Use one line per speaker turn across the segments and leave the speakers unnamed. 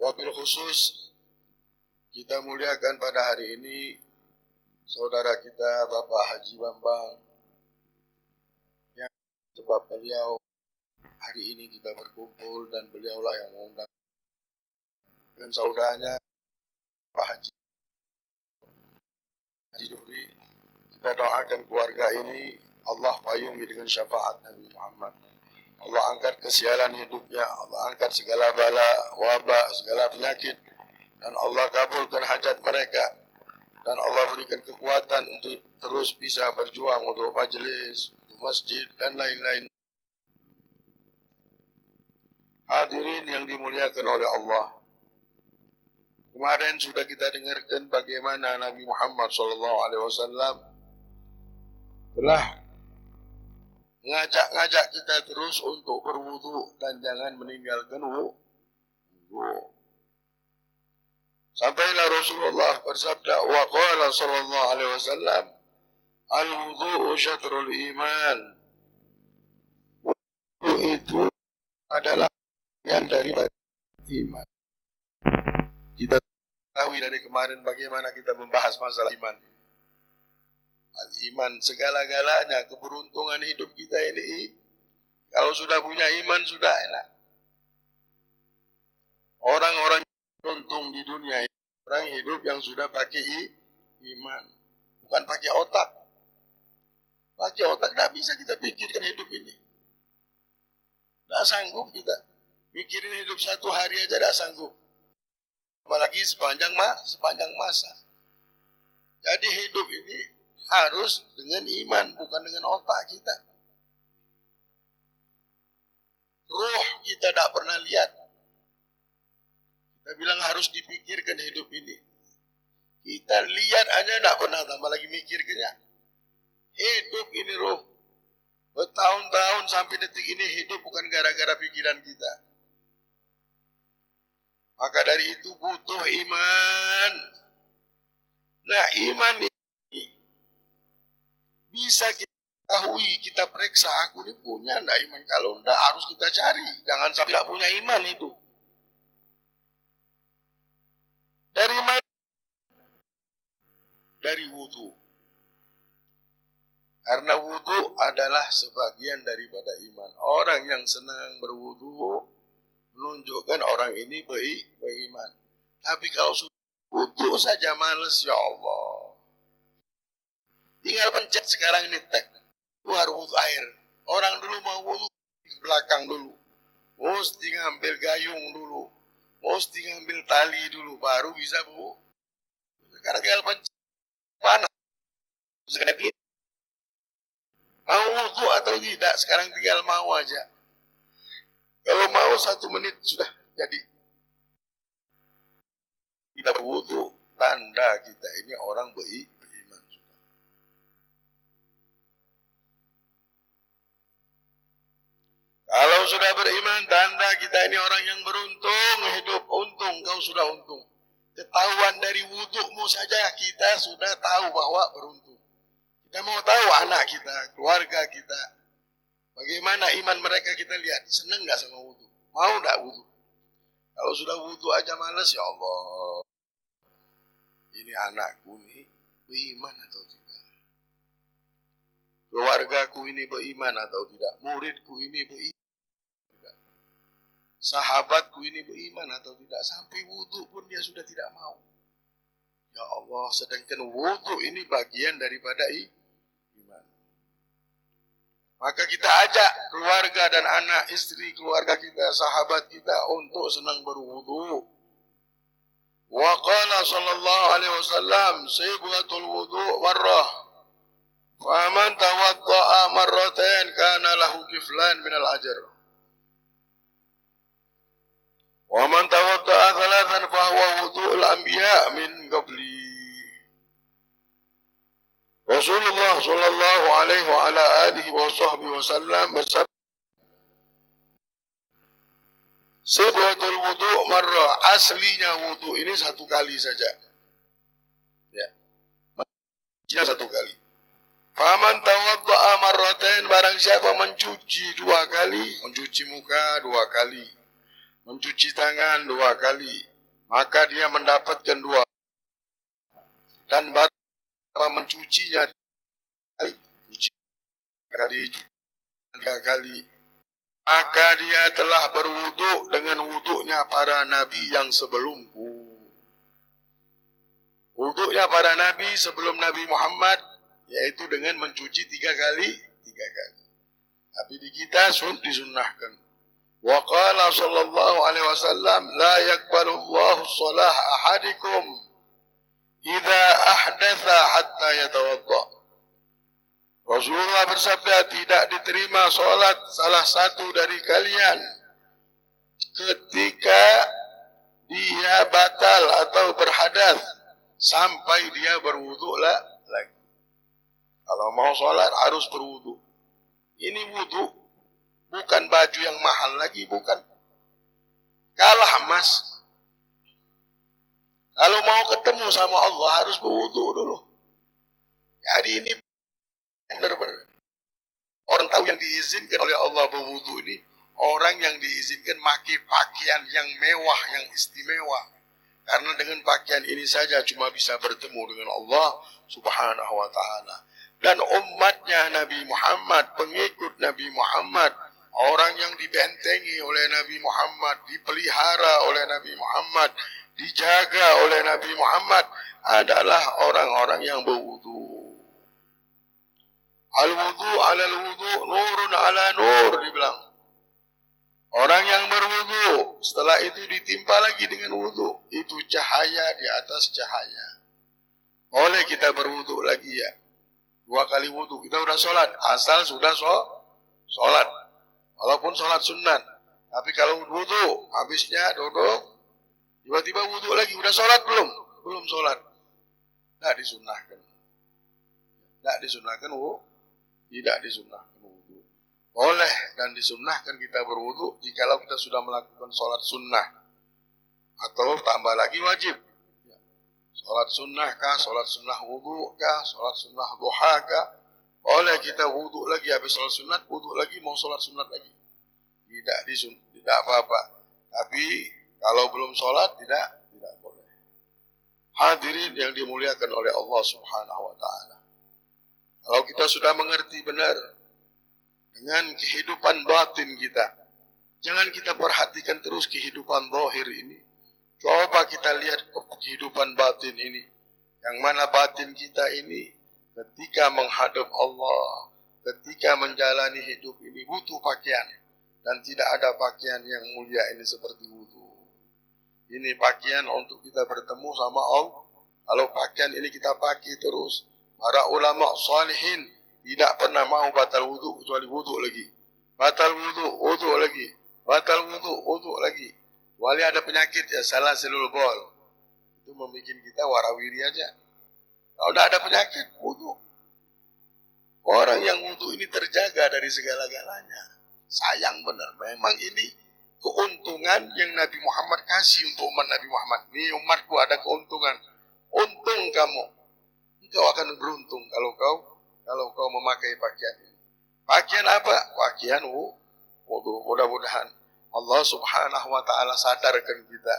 Wabil khusus kita muliakan pada hari ini saudara kita Bapak Haji Bambang, yang sebab beliau hari ini kita berkumpul dan beliaulah yang mengundang, dan saudaranya Pak Haji Duri. Kita doakan keluarga ini Allah payungi dengan syafaat Nabi Muhammad. Allah angkat kesialan hidupnya, Allah angkat segala bala, wabah, segala penyakit, dan Allah kabulkan hajat mereka, dan Allah berikan kekuatan untuk terus bisa berjuang untuk majelis, untuk masjid, dan lain-lain. Hadirin yang dimuliakan oleh Allah, kemarin sudah kita dengarkan bagaimana Nabi Muhammad SAW telah ngajak kita terus untuk berwudu dan jangan meninggalkan wudu. Sampailah Rasulullah bersabda, wa qala sallallahu alaihi wasallam, al-wudu syatrul iman. Wudu itu adalah yang dari iman. Kita tahu dari kemarin bagaimana kita membahas masalah iman. Al-iman segala-galanya, keberuntungan hidup kita ini. Kalau sudah punya iman sudah enak. Orang-orang beruntung di dunia ini, orang hidup yang sudah pakai iman, bukan pakai otak. Pakai otak tidak bisa kita pikirkan hidup ini. Tidak sanggup kita mikirin hidup satu hari aja, tidak sanggup. Apalagi sepanjang masa. Jadi hidup ini harus dengan iman, bukan dengan otak kita. Roh kita tidak pernah lihat. Kita bilang harus dipikirkan hidup ini. Kita lihat aja tidak pernah, tambah lagi mikirkannya. Hidup ini roh. Bertahun-tahun sampai detik ini hidup bukan gara-gara pikiran kita. Maka dari itu butuh iman. Nah, iman ini bisa kita ketahui, kita periksa, aku ini punya enggak iman. Kalau enggak harus kita cari, jangan sampai tidak punya iman itu. Dari mana? Dari wudu. Karena wudu adalah sebagian daripada iman. Orang yang senang berwudu menunjukkan orang ini beriman. Tapi kalau sudah wudu saja males, ya Allah. Tinggal pencet sekarang ini tek. Lu harus wudu air. Orang dulu mau wudu ke belakang dulu. Mesti ngambil gayung dulu. Mesti ngambil tali dulu. Baru bisa bu. Sekarang tinggal pencet. Panas. Sekarang ini. Mau wudu atau tidak. Sekarang tinggal mau aja. Kalau mau 1 menit sudah jadi. Kita berwudu. Tanda kita ini orang beriman. Kalau sudah beriman, tanda kita ini orang yang beruntung, hidup untung, kau sudah untung. Ketahuan dari wudukmu saja kita sudah tahu bahwa beruntung. Kita mau tahu anak kita, keluarga kita, bagaimana iman mereka kita lihat. Senang nggak sama wudu? Mau nggak wudu? Kalau sudah wudu aja malas, ya Allah. Ini anakku ini beriman atau tidak? Keluargaku ini beriman atau tidak? Muridku ini beriman? Sahabatku ini beriman atau tidak? Sampai wudu pun dia sudah tidak mau. Ya Allah, sedangkan wudu ini bagian daripada iman. Maka kita ajak keluarga dan anak, istri, keluarga kita, sahabat kita untuk senang berwudu. Wa qala sallallahu alaihi wasallam, sibghatul wudu marrah. Fa man tawadda'a marratain kana lahu kiflan minal ajr. Wa man tawadda'a thalathan fa huwa wudu'ul anbiya' min qabli. Rasulullah sallallahu alaihi wa ala alihi wa sahbihi wasallam bersabda, Sibghatul wudu' marrah, aslinya wudu ini 1 kali saja. Ya. Aslinya 1 kali. Faman tawadda'a marratain, barang siapa mencuci 2 kali, mencuci muka 2 kali, mencuci tangan 2 kali, maka dia mendapatkan 2. Dan baru mencucinya 3 kali, maka dia telah berwudu dengan wudunya para nabi yang sebelumku. Wudunya para nabi sebelum Nabi Muhammad, yaitu dengan mencuci 3 kali. Tapi di kita disunnahkan. Wa qala sallallahu alaihi wasallam, la yaqbalu Allahu shalah ahadikum idza ahdatha hatta yatawadda. Rasulullah bersabda, tidak diterima solat salah satu dari kalian ketika dia batal atau berhadas sampai dia berwudu lagi. Kalau mau solat harus berwudu. Ini wudu bukan baju yang mahal lagi, bukan. Kalah mas. Kalau mau ketemu sama Allah harus berwudu dulu. Jadi ini benar-benar orang tahu yang diizinkan oleh Allah berwudu ini, orang yang diizinkan pakai pakaian yang mewah, yang istimewa. Karena dengan pakaian ini saja cuma bisa bertemu dengan Allah Subhanahu wa ta'ala. Dan umatnya Nabi Muhammad, pengikut Nabi Muhammad, orang yang dibentengi oleh Nabi Muhammad, dipelihara oleh Nabi Muhammad, dijaga oleh Nabi Muhammad adalah orang-orang yang berwudu. Al-wudu ala al-wudu, nurun ala nur, dibilang. Orang yang berwudu, setelah itu ditimpa lagi dengan wudu, itu cahaya di atas cahaya. Boleh kita berwudu lagi ya. 2 kali wudu, kita udah sholat, asal sudah sholat. Walaupun sholat sunat. Tapi kalau wudu, habisnya duduk, tiba-tiba wudu lagi, udah sholat belum? Belum sholat. Tidak disunahkan. Tidak disunahkan wudu. Tidak disunahkan wudu. Boleh dan disunahkan kita berwudu jikalau kita sudah melakukan sholat sunnah. Atau tambah lagi wajib. Sholat sunnah kah, sholat sunnah wudu kah, sholat sunnah duha kah. Boleh kita wudu lagi, habis sholat sunat, wudu lagi, mau sholat sunat lagi. Tidak apa-apa. Tapi kalau belum sholat, tidak boleh. Hadirin yang dimuliakan oleh Allah Subhanahu wa ta'ala. Kalau kita sudah mengerti benar dengan kehidupan batin kita, jangan kita perhatikan terus kehidupan zahir ini. Coba kita lihat kehidupan batin ini. Yang mana batin kita ini ketika menghadap Allah, ketika menjalani hidup ini butuh pakaian. Dan tidak ada pakaian yang mulia ini seperti wudu. Ini pakaian untuk kita bertemu sama Allah. Kalau pakaian ini kita pakai terus, para ulama salihin tidak pernah mau batal wudu kecuali wudu lagi. Batal wudu lagi. Batal wudu lagi. Wali ada penyakit ya, salah selul bol. Itu membuat kita warawiri aja. Kalau tidak ada penyakit, wudu. Orang yang wudu ini terjaga dari segala-galanya. Sayang benar. Memang ini keuntungan yang Nabi Muhammad kasih untuk umat Nabi Muhammad. Ini umatku ada keuntungan. Untung kamu. Engkau akan beruntung kalau kau memakai pakaian ini. Pakaian apa? Pakaian wudu. Mudah-mudahan Allah Subhanahu wa ta'ala sadarkan kita.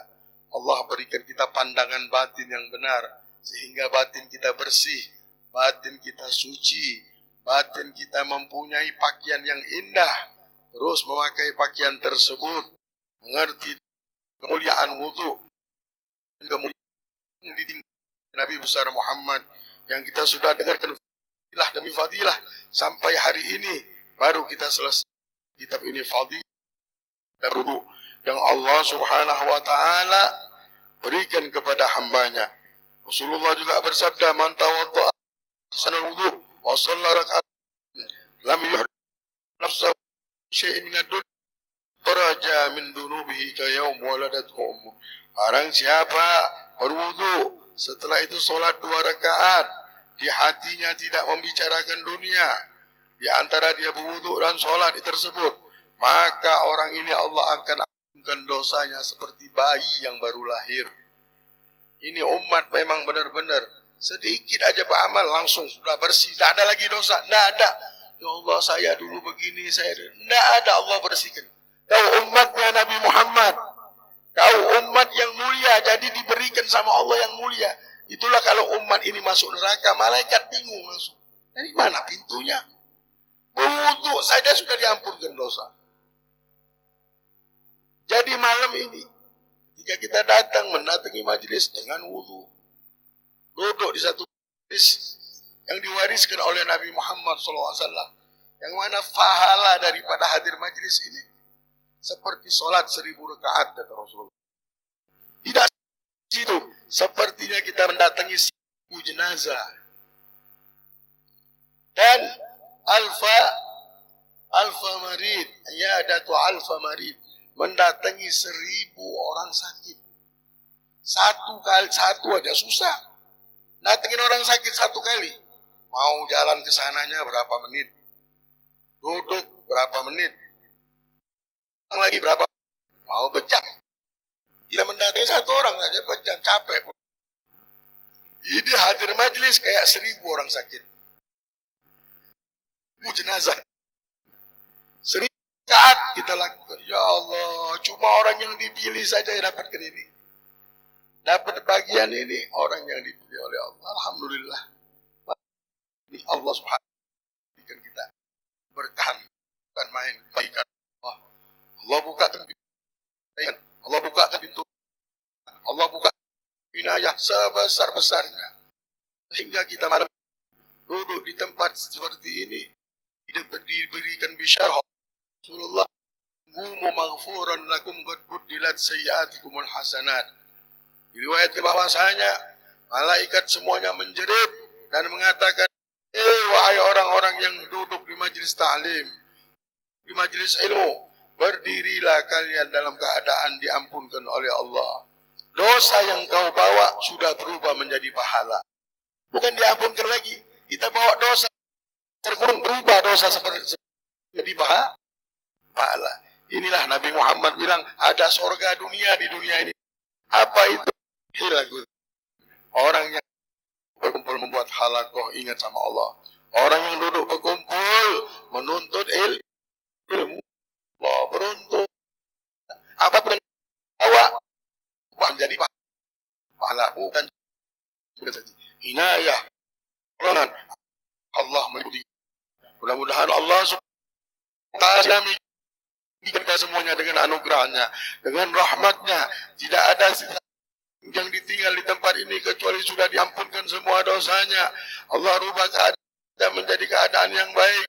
Allah berikan kita pandangan batin yang benar. Sehingga batin kita bersih. Batin kita suci. Batin kita mempunyai pakaian yang indah. Terus memakai pakaian tersebut. Mengerti kemuliaan wudu. Kemuliaan ditinggalkan Nabi besar Muhammad. Yang kita sudah dengarkan fadilah demi fadilah. Sampai hari ini. Baru kita selesai kitab ini fadilah. Yang Allah Subhanahu wa ta'ala berikan kepada hambanya. Rasulullah juga bersabda, man tawadda'a ahsanal wudu wa shalla rak'at lam yuhdith nafsahu syai'in min ad-dunya kharaja min dunubihi ka yaum waladathu ummuh. Barang siapa berwudu setelah itu sholat 2 rakaat, di hatinya tidak membicarakan dunia, di antara dia berwudu dan sholat tersebut, maka orang ini Allah akan ampunkan dosanya seperti bayi yang baru lahir. Ini umat memang benar-benar sedikit aja beramal langsung sudah bersih, tidak ada lagi dosa, tidak ada. Ya Allah, saya dulu begini, tidak ada, Allah bersihkan. Kau umatnya Nabi Muhammad, kau umat yang mulia, mulia, jadi diberikan sama Allah yang mulia. Itulah kalau umat ini masuk neraka, malaikat bingung masuk. Dari mana pintunya? Wudu saja sudah diampunkan dosa. Jadi malam ini, ketika kita mendatangi majelis dengan wudu, duduk di satu majelis yang diwariskan oleh Nabi Muhammad SAW, yang mana pahala daripada hadir majelis ini seperti sholat 1000 rakaat kata Rasulullah. Tidak situ, sepertinya kita mendatangi 1000 jenazah. Dan alfa marid, ya datu alfa marid, mendatangi 1000 orang sakit. Satu aja susah. Datengin orang sakit satu kali, mau jalan ke sananya berapa menit, duduk berapa menit, lagi berapa, mau berjam. Tidak mendatangi satu orang saja berjam, capek. Ini hadir majelis kayak 1000 orang sakit, 1000 jenazah, 1000 saat kita lakukan. Ya Allah, cuma orang yang dipilih saja yang dapatkan ini, dapat bagian ini, orang yang dipilih oleh Allah. Alhamdulillah, ini Allah Subhanahu wa ta'ala kita bertahan, bukan main. Baikan Allah bukakan pintu, Allah bukakan pintu, Allah buka wilayah sebesar-besarnya, sehingga kita malam duduk di tempat seperti ini diberikan bisyarah Rasulullah, "Qumu maghfuran lakum qad buddilat sayyi'atikumul hasanat." Diriwayatkan bahwasanya malaikat semuanya menjerit dan mengatakan, wahai orang-orang yang duduk di majelis ta'lim, di majelis ilmu, berdirilah kalian dalam keadaan diampunkan oleh Allah. Dosa yang kau bawa sudah berubah menjadi pahala. Bukan diampunkan lagi, kita bawa dosa, terkurung berubah dosa seperti jadi pahala. Inilah Nabi Muhammad bilang, ada surga dunia di dunia ini. Apa itu? Hilagu. Orang yang berkumpul membuat halakoh ingat sama Allah. Orang yang duduk berkumpul menuntut ilmu. Allah beruntung. Apapun bawa menjadi pahala, bukan inayah. Allah menjadi. Mudah-mudahan Allah subhanahu kita semuanya dengan anugerahnya, dengan rahmatnya. Tidak ada yang ditinggal di tempat ini kecuali sudah diampunkan semua dosanya. Allah rubah keadaan menjadi keadaan yang baik.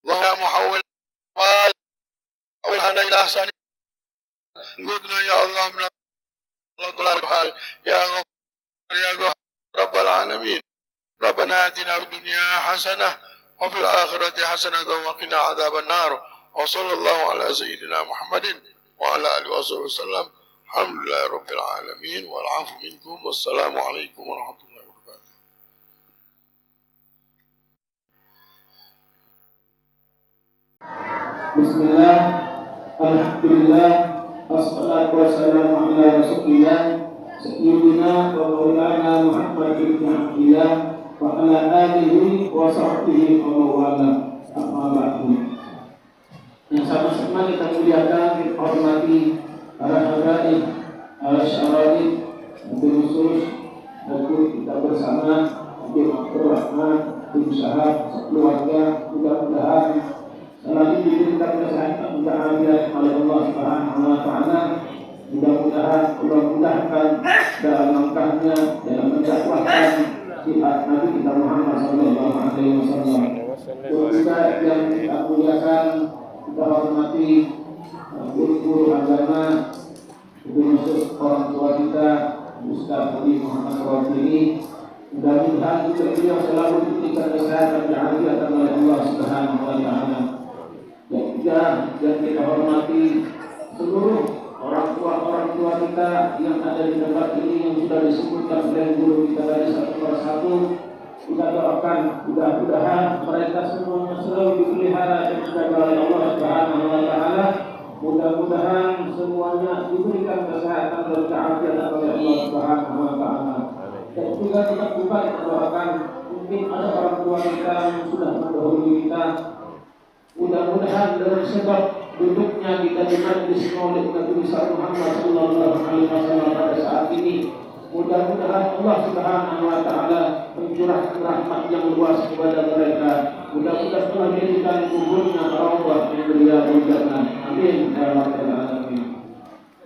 Allah muhawwil hana ila ahsani qudna ya Allah min Allah ya Rabbal alamin. Rabbana atina fid dunya hasanah wa fil akhirati hasanah wa qina adzaban nar. Wa sallallahu ala sayyidina Muhammadin wa ala alihi wasallam. Alhamdulillah rabbil alamin wal afu minkum. Wassalamu alaikum warahmatullahi wabarakatuh.
Bismillah, alhamdulillah, wassalatu wassalamu ala rasulillah sayyidina wa maulana Muhammad bin Abdillah wa ala alihi wa sahbihi wa mawala. Amma ba'du. Yang sama-sama kita muliakan, kita hormati para hadirin, para syarani, Nabi khusus, Nabi kita bersama, Nabi Abdul Rahman, berusaha keluarga, mudah-mudahan selagi diberikan kesehatan, mudah-mudahan oleh Allah Subhanahu wa ta'ala, mudah-mudahan Allah mudahkan dalam langkahnya, dalam mendakwahkan syiar Nabi kita Muhammad sallallahu alaihi wasallam. Juga yang kita muliakan, kita hormati guru-guru agama, khusus orang tua kita, Ustaz Habib Muhammad Rawatiri. Mudah-mudahan juga beliau selalu diberikan kesehatan dan afiat oleh Allah Subhanahu wa ta'ala. Yang ketiga, yang kita hormati seluruh orang tua kita yang ada di tempat ini yang sudah disebutkan oleh guru kita dari satu persatu. Kita doakan mudah-mudahan mereka semuanya selalu dipelihara dan dijaga oleh Allah Subhanahu wa ta'ala. Mudah-mudahan semuanya diberikan kesehatan dan keafiatan oleh Allah Subhanahu wa ta'ala. Dan juga kita doakan, mungkin ada orang tua kita yang sudah mendahului kita, mudah-mudahan dari sebab duduknya kita di majlis Maulid Nabi Muhammad sallallahu alaihi wasallam pada saat ini. Mudah-mudahan Allah Subhanahu wa taala mencurahkan rahmat yang luas kepada mereka. Mudah-mudahan Allah menjadikan kuburnya raudhah min riyadil jannah. Amin ya rabbal alamin.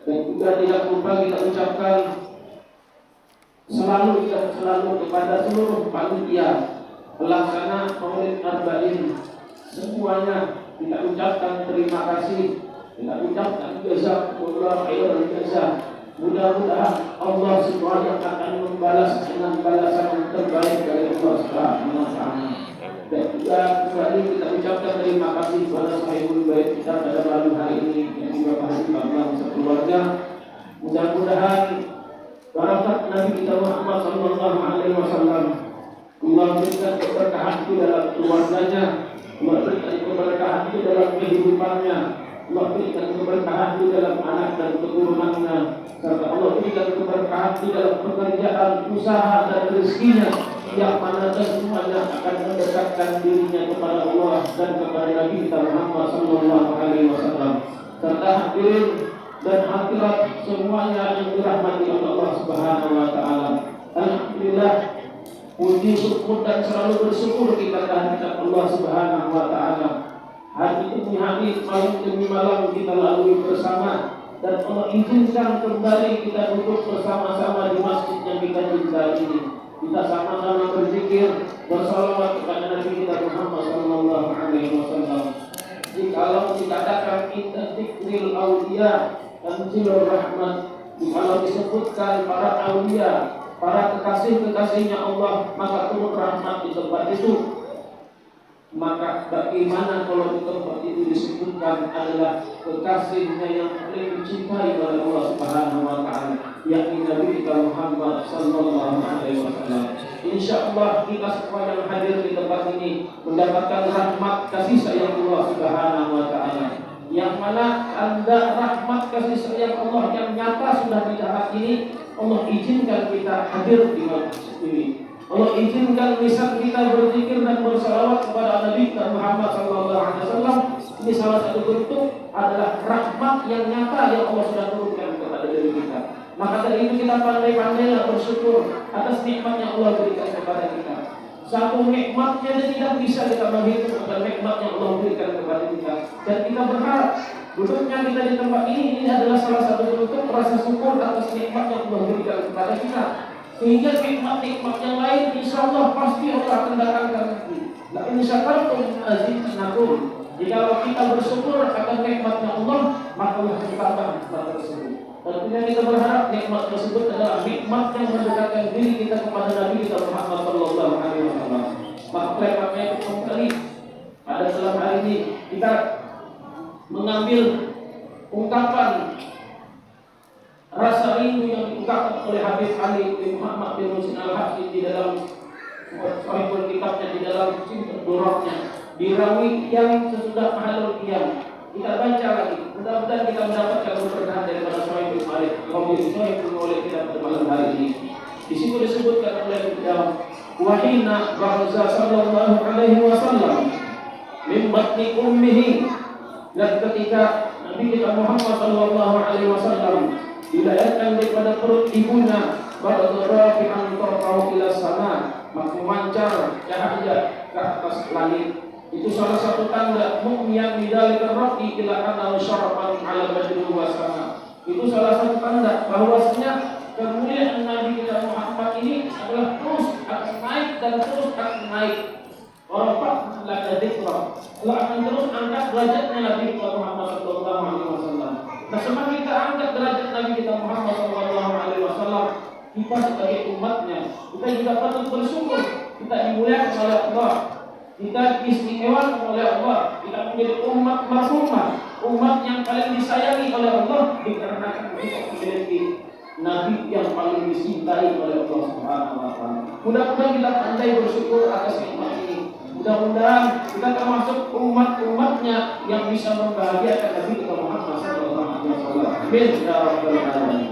Dan juga tidak lupa kita ucapkan selalu kepada seluruh panitia pelaksana Maulid Arba'in semuanya kita ucapkan terima kasih, kita ucapkan jazakumullah khairan jazaa. Mudah-mudahan Allah semuanya akan membalas dengan balasan yang terbaik dari Allah Subhanahu wa taala. Dan juga kembali kita ucapkan terima kasih kepada sahibul bait kita pada malam hari ini yang juga Pak Bambang sekeluarga. Mudah-mudahan barakat Nabi kita Muhammad sallallahu alaihi wasallam Allah berikan keberkahan itu dalam keluarganya, Allah berikan keberkahan itu dalam kehidupannya, Allah berikan keberkahan itu dalam anak dan keturunannya, serta Allah berikan keberkahan itu dalam pekerjaan, usaha dan rezekinya, yang mana semuanya akan mendekatkan dirinya kepada Allah dan kepada Nabi kita Muhammad sallallahu alaihi wasallam. Serta hadirin dan hadirat semuanya yang dirahmati oleh Allah Subhanahu wa taala. Alhamdulillah, puji syukur dan selalu bersyukur kita kehadirat Allah Subhanahu wa taala. Hari demi hari, malam demi malam kita lalui bersama, dan Allah izinkan kembali kita duduk bersama-sama di masjid yang kita cintai ini. Kita sama-sama berzikir, bersalawat kepada Nabi kita Muhammad sallallahu alaihi wasallam. Jikalau dikatakan inna dzikril auliya tanzilur rahmat, jikalau disebutkan para aulia, para kekasih-kekasihnya Allah, maka turun rahmat di tempat itu. Maka bagaimana kalau di tempat itu disebutkan adalah kekasihnya yang paling dicintai oleh Allah Subhanahu wa taala, yakni Nabi kita Muhammad sallallahu alaihi wasallam. Insyaallah kita semua yang hadir di tempat ini mendapatkan rahmat kasih sayang Allah Subhanahu wa taala, yang mana ada rahmat kasih sayang Allah yang nyata sudah di saat ini. Allah izinkan kita hadir di masjid ini. Allah izinkan lisan kita berzikir dan bersalawat kepada Nabi Muhammad sallallahu alaihi wasallam. Ini salah satu bentuk adalah rahmat yang nyata yang Allah sudah turunkan kepada diri kita. Maka dari itu kita pandai-pandailah bersyukur atas nikmat yang Allah berikan kepada kita. Satu nikmatnya tidak bisa kita menghitung, dan nikmat yang Allah berikan kepada kita. Dan kita berharap duduknya kita di tempat ini adalah salah satu bentuk rasa syukur atas nikmat yang Allah berikan kepada kita. Sehingga nikmat-nikmat yang lain insyaallah pasti Allah akan datangkan nanti. La in syakartum azidannakum. Jika kita bersyukur akan nikmatnya Allah, maka Allah akan tambah nikmat tersebut. Tentunya kita berharap nikmat tersebut adalah nikmat yang mendekatkan diri kita kepada Nabi kita Muhammad sallallahu alaihi wasallam. Maka lepasnya kembali pada dalam hari ini kita mengambil ungkapan rasa rindu yang diungkapkan oleh Habib Ali bin Muhammad bin Muhsin Al-Hafiz di dalam sahihul kitabnya, di dalam durahnya, dirawi yang sesudah mahalul qiyam. Kita baca lagi, mudah-mudahan kita mendapatkan keberkahan daripada sahihul Malik, sahihul Maulid kita pada malam hari ini. Di situ disebutkan oleh beliau, wa hina ba'za sallallahu alaihi wasallam min batni ummihi, dan ketika Nabi kita Muhammad sallallahu alaihi wasallam dilahirkan daripada perut ibunya, ba'dara fi an tarqau ila sama, maka memancar cahaya ke atas langit. Itu salah satu tanda mukmin bidalika rafi ila anna syarafan ala badri wa sama. Itu salah satu tanda bahwasanya kemuliaan Nabi kita Muhammad ini adalah terus akan naik dan terus akan naik. Warafat laka dzikra, Allah akan terus angkat derajatnya Nabi kita Muhammad sallallahu alaihi wasallam. Nah, semakin kita angkat derajat Nabi kita Muhammad sallallahu alaihi wasallam, kita sebagai umatnya, kita juga patut bersyukur. Kita dimuliakan oleh Allah, kita diistimewakan oleh Allah, kita menjadi umat marhumah, umat yang paling disayangi oleh Allah, dikarenakan kita memiliki Nabi yang paling dicintai oleh Allah Subhanahu wa taala. Mudah-mudahan kita pandai bersyukur atas nikmat ini. Mudah-mudahan kita termasuk umat-umatnya yang bisa membahagiakan Nabi kita Muhammad sallallahu alaihi wasallam. Amin ya rabbal alamin.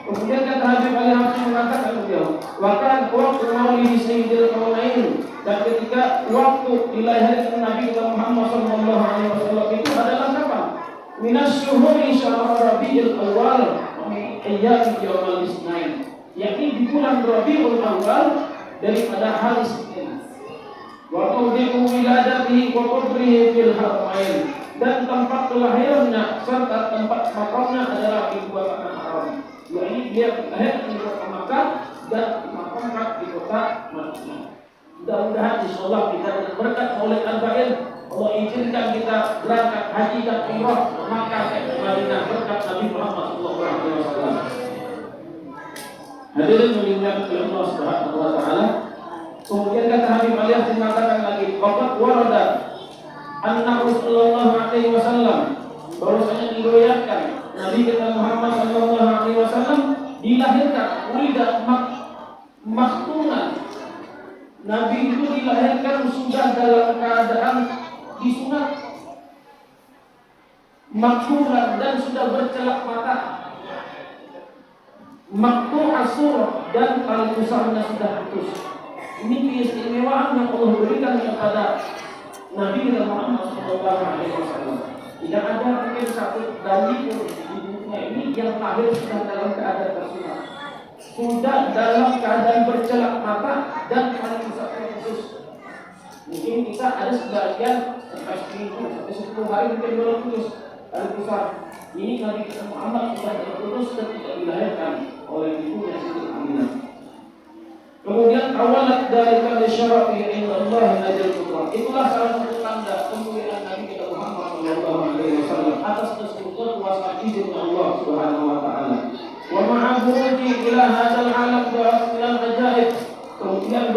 Kemudian kata Habib Ali Hasyim mengatakan beliau, "Wa waktu maulid sayyidil kaunain," dan ketika waktu dilahirkan Nabi kita Muhammad sallallahu alaihi wasallam itu adalah kapan? minas syuhuri syahr Rabiul Awal min ayyam yaumil Isnin, yakni di bulan Rabiul Awal daripada hari Senin. Wa mawdi'u wiladatihi wa qabrihi fil haramain, dan tempat kelahirannya serta tempat makamnya adalah di dua tanah haram, yakni dia lahir di kota Makkah dan dimakamkan di kota Madinah. Mudah-mudahan insyaallah kita berkat Maulid Arba'in Allah izinkan kita berangkat haji dan umrah ke Makkah dan Madinah berkat Nabi Muhammad sallallahu alaihi wasallam. Hadirin muliakan oleh Allah Subhanahu wa taala. Kemudian kata Habib Aliyah mengatakan lagi, waqad warada anna Rasulullah alaihi wasallam, bahwasanya diriwayatkan Nabi kita Muhammad sallallahu alaihi wasallam dilahirkan ulida maktunan. Nabi itu dilahirkan sudah dalam keadaan disunat, maktunan, dan sudah bercelak mata, maktu asur, dan tali pusarnya sudah putus. Ini keistimewaan yang Allah berikan kepada Nabi Muhammad SAW. Tidak ada mungkin satu dari di dunia ini yang lahir sudah dalam keadaan tersunat, sudah dalam keadaan bercelak mata dan tali pusarnya putus. Mungkin kita ada sebagian sampai seminggu, sampai 10 hari mungkin baru putus tali pusar. Ini Nabi Muhammad sudah terputus dan tidak dilahirkan oleh ibunya Siti Aminah. Kemudian awalat dari kali syarafi inna Allah najal kubra. Itulah salah satu tanda kemuliaan Nabi kita Muhammad sallallahu alaihi wasallam atas keseluruhan kuasa izin Allah Subhanahu wa taala. Wa ma'abuji ila hadzal alam bi'aslan ajaib. Kemudian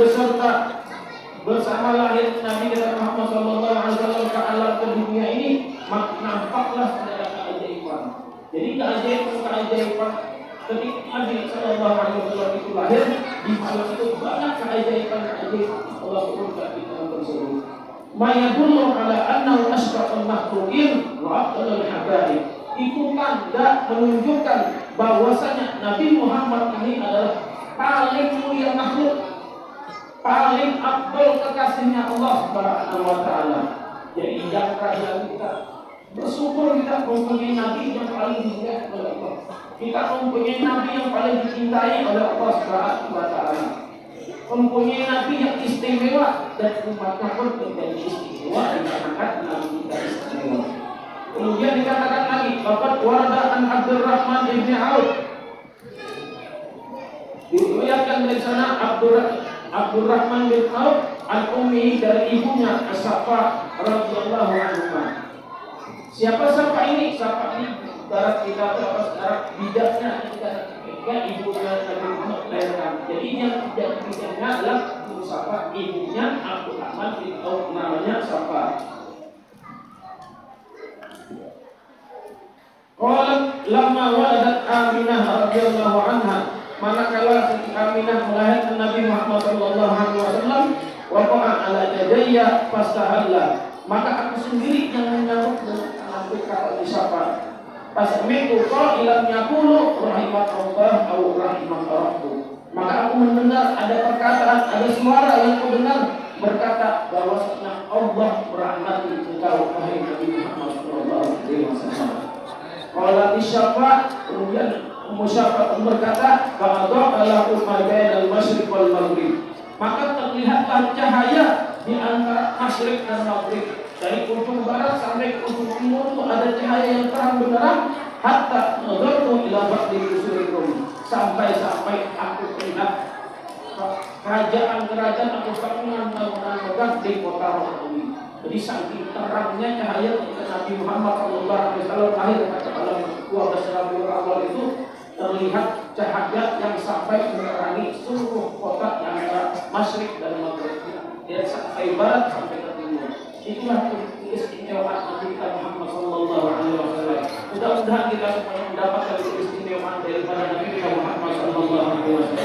bersama lahir Nabi kita Muhammad sallallahu alaihi wasallam ke alam ke dunia ini, nampaklah ada keajaiban. Jadi keajaiban ketika Nabi sallallahu alaihi wasallam itu lahir, di malam itu banyak keajaiban Allah turunkan di dalam tersebut. Ma yadullu ala annahu asyraful makhluqin wa afdalul habaib. Itu tanda menunjukkan bahwasanya Nabi Muhammad ini adalah paling mulia makhluk, paling afdal kekasihnya Allah Subhanahu wa taala. Jadi jangan ragu kita bersyukur kita mempunyai Nabi yang paling dimuliakan oleh Allah. Kita mempunyai Nabi yang paling dicintai oleh Allah Subhanahu wa taala. Mempunyai Nabi yang istimewa dan umatnya pun menjadi istimewa dikarenakan Nabi kita istimewa. Kemudian dikatakan lagi, Bapak warada an Abdurrahman bin Auf. Diriwayatkan dari sana Abdurrahman bin Auf al-Ummi dari ibunya As-Safa radhiyallahu anha. Siapa Safa ini? Safa ini darat kita darat bidaknya ketika ibunya Nabi Muhammad melahirkan. Jadi yang bidaknya adalah Safa, ibunya Abdurrahman bin Auf, namanya Safa. Qalat lamma waladat Aminah radhiyallahu anha, manakala Siti Aminah melahirkan Nabi Muhammad sallallahu alaihi wasallam, waqa'a ala jadayya fastahalla, maka aku sendiri yang menyambut dengan tanganku kata Safa. Fasami'tu qailan yaqulu rahimakallah au rahimakallahu, maka aku mendengar ada perkataan, ada suara yang aku dengar berkata bahwasanya Allah merahmati engkau wahai Nabi Muhammad sallallahu alaihi wasallam. Qala Syafa, kemudian Syafa berkata, fa'adha lahu ma bainal masyriq wal maghrib, maka terlihatlah cahaya di antara masyriq dan maghrib. Dari ujung barat sampai ke ujung timur itu ada cahaya yang terang benderang, hatta nadartu ila ba'di usurikum, sampai aku melihat kerajaan-kerajaan atau bangunan-bangunan di kota Romawi. Jadi saking terangnya cahaya ketika Nabi Muhammad SAW lahir pada malam 12 Rabiul Awal itu, terlihat cahaya yang sampai menerangi seluruh kota yang ada masyriq dan maghrib, dari sampai barat sampai ke timur. Itulah keistimewaan Nabi Muhammad SAW. Mudah-mudahan kita semuanya mendapatkan keistimewaan daripada Nabi Muhammad SAW.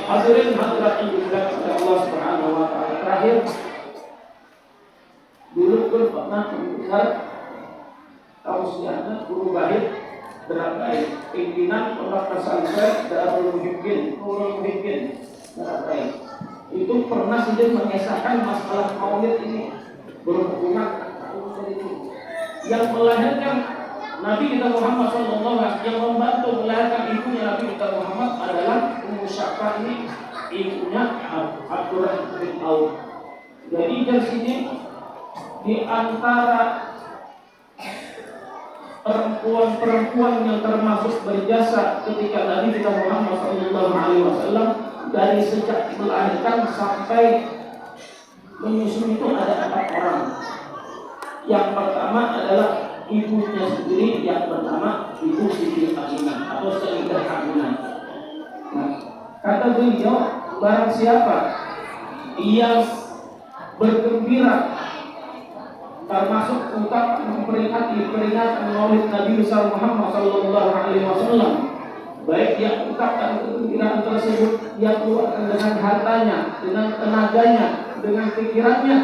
Hadirin hadirat yang dimuliakan oleh Allah Subhanahu wa taala. Terakhir, dulu pun pernah mendengar tausiahnya guru baik Darabai, pimpinan Pondok Pesantren Darul Muhibbin, Nurul Muhibbin Darabai. Itu pernah saja mengesahkan masalah maulid ini berhubungan dengan itu. Yang melahirkan Nabi kita Muhammad Sallallahu Alaihi Wasallam yang membantu melahirkan ibunya Nabi kita Muhammad adalah Ummu Syafah, ini ibunya Abdurrahman bin Auf. Jadi dari sini di antara perempuan-perempuan yang termasuk berjasa ketika Nabi kita Muhammad Sallallahu Alaihi Wasallam dari sejak melahirkan sampai menyusun itu ada 4 orang. Yang pertama adalah ibunya sendiri, yang pertama Ibu Siti Aminah atau Sayyidah Aminah. Nah, kata beliau, barang siapa yang bergembira termasuk ungkapan memperingati peringatan Maulid Nabi besar Muhammad Sallallahu Alaihi Wasallam, baik yang ungkapkan kegembiraan tersebut, yang keluarkan dengan hartanya, dengan tenaganya, dengan pikirannya,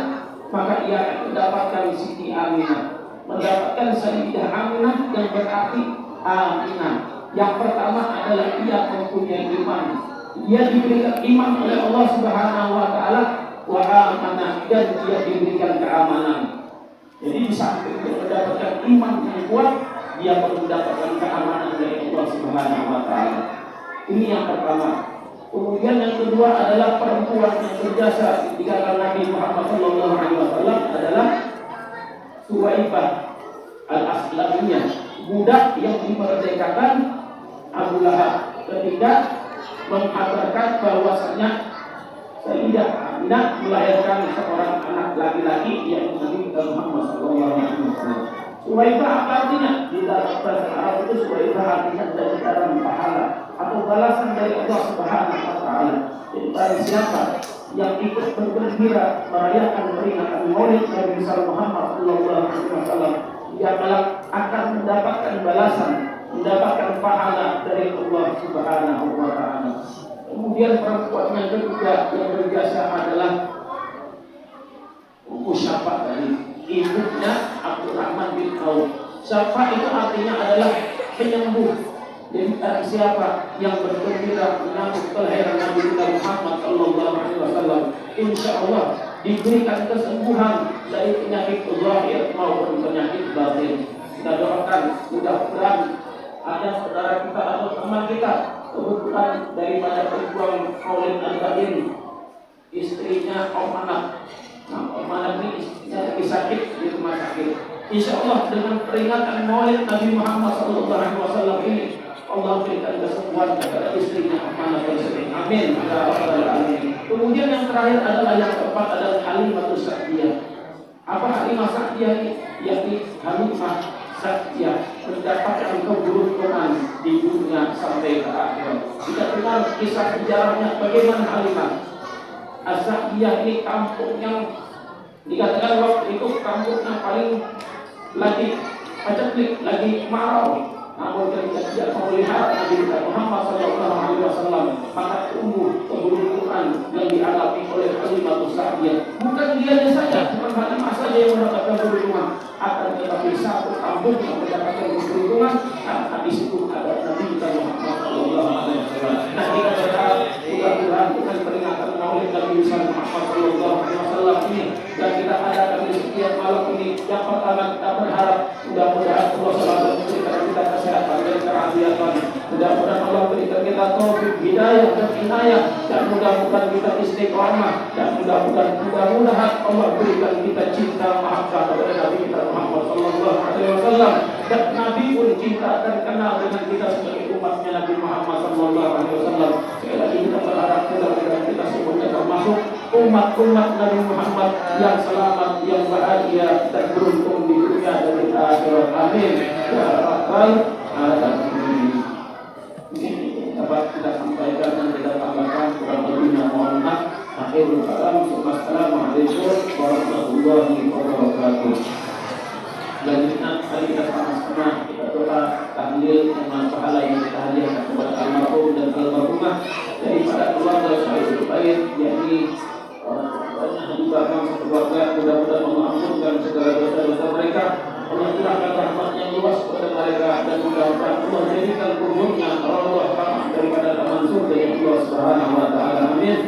maka ia akan mendapatkan Siti Aminah, mendapatkan Sayyidah Aminah yang berarti Aminah. Yang pertama adalah ia mempunyai iman, dia diberikan iman oleh Allah Subhanahu Wa Taala, wa amanah, dan dia diberikan keamanan. Jadi bisa mendapatkan iman yang kuat, dia perlu mendapatkan keamanan dari Allah Subhanahu Wa Taala. Ini yang pertama. Kemudian yang kedua adalah perempuan yang berjasa di kalangan Nabi Muhammad Sallallahu Alaihi Wasallam adalah Suwaibah al-Aslamiyah, budak yang dimerdekakan Abu Lahab ketika menghabarkan bahwasanya Sayyidah Aminah melahirkan seorang anak laki-laki yaitu Nabi Muhammad Sallallahu Alaihi Wasallam. Suwaibah apa artinya? Di dalam bahasa Arab itu Suwaibah artinya dari dalam pahala atau balasan dari Allah Subhanahu Wa Taala. Jadi barang siapa yang ikut bergembira merayakan peringatan Maulid Nabi besar Muhammad Sallallahu Alaihi Wasallam, dia akan mendapatkan balasan, mendapatkan pahala dari Allah Subhanahu Wa Taala. Kemudian perempuan yang kedua yang berjasa adalah Ummu Syafah tadi, ibunya Abdurrahman bin Auf. Syafah itu artinya adalah penyembuh. Jadi siapa yang bergembira menyambut kelahiran Nabi kita Muhammad Sallallahu Alaihi Wasallam, insya Allah diberikan kesembuhan dari penyakit zahir maupun penyakit batin. Kita doakan mudah-mudahan ada saudara kita atau teman kita kebetulan daripada perjuang Maulid Al-Qadim, istrinya Om Anak. Nah, Om Anak ini istrinya lagi sakit di rumah sakit. Insya Allah dengan peringatan Maulid Nabi Muhammad Sallallahu Alaihi Wasallam ini, Allah berikan kesembuhan kepada istrinya Om Anak tersebut. Amin. Kemudian yang terakhir adalah yang keempat adalah Halimatus Sa'diyah. Apa Halimah Sa'diyah ini? Yakni Halimah Sa'diyah mendapatkan keberuntungan di dunia sampai ke akhirat. Kita dengar kisah sejarahnya bagaimana Halimah As-Sa'diyah ini kampung yang dikatakan waktu itu kampung yang paling lagi paceklik, lagi marau. Namun ketika dia melihat Nabi Muhammad Sallallahu Alaihi Wasallam, maka tumbuh keberuntungan yang dialami oleh Halimatus Sa'diyah. Bukan dia saja, bukan Halimah saja yang mendapatkan keberuntungan, akan tetapi satu kampung yang mendapatkan keberuntungan karena di situ ada Nabi Muhammad Sallallahu Alaihi Wasallam. Nah, kita berharap mudah-mudahan dengan peringatan Maulid Nabi Muhammad Sallallahu Alaihi Wasallam ini dan kita adakan di setiap malam ini, yang pertama kita berharap mudah-mudahan Allah selalu memberikan kita kesehatan dan kerafiatan. Mudah-mudahan Allah berikan kita taufik, hidayah dan inayah, dan mudah-mudahan kita istiqamah, dan mudah-mudahan Allah berikan kita cinta mahabbah kepada Nabi kita Muhammad Sallallahu Alaihi Wasallam, dan Nabi pun cinta dan kenal dengan kita sebagai umatnya Nabi Muhammad Sallallahu Alaihi Wasallam. Sekali lagi kita berharap mudah-mudahan kita semuanya termasuk umat-umat Nabi Muhammad yang selamat, yang bahagia dan beruntung di dunia dan di akhirat. Amin. Ya Rabbal Alamin. Ini dapat kita sampaikan dan kita tambahkan kurang lebihnya mohon maaf. Akhirul kalam. Assalamualaikum warahmatullahi wabarakatuh. Selanjutnya mari kita sama-sama kita doa tahlil dengan pahala yang kita hadiahkan kepada almarhum dan almarhumah daripada keluarga Syahid Baik, yakni orang-orang yang dibakar sekeluarga. Mudah-mudahan Allah ampunkan segala dosa-dosa mereka, Allah curahkan rahmat yang luas kepada mereka, dan mudah-mudahan Allah jadikan kuburnya Allah rahmat daripada taman surga yang Allah Subhanahu Wa Taala. Amin.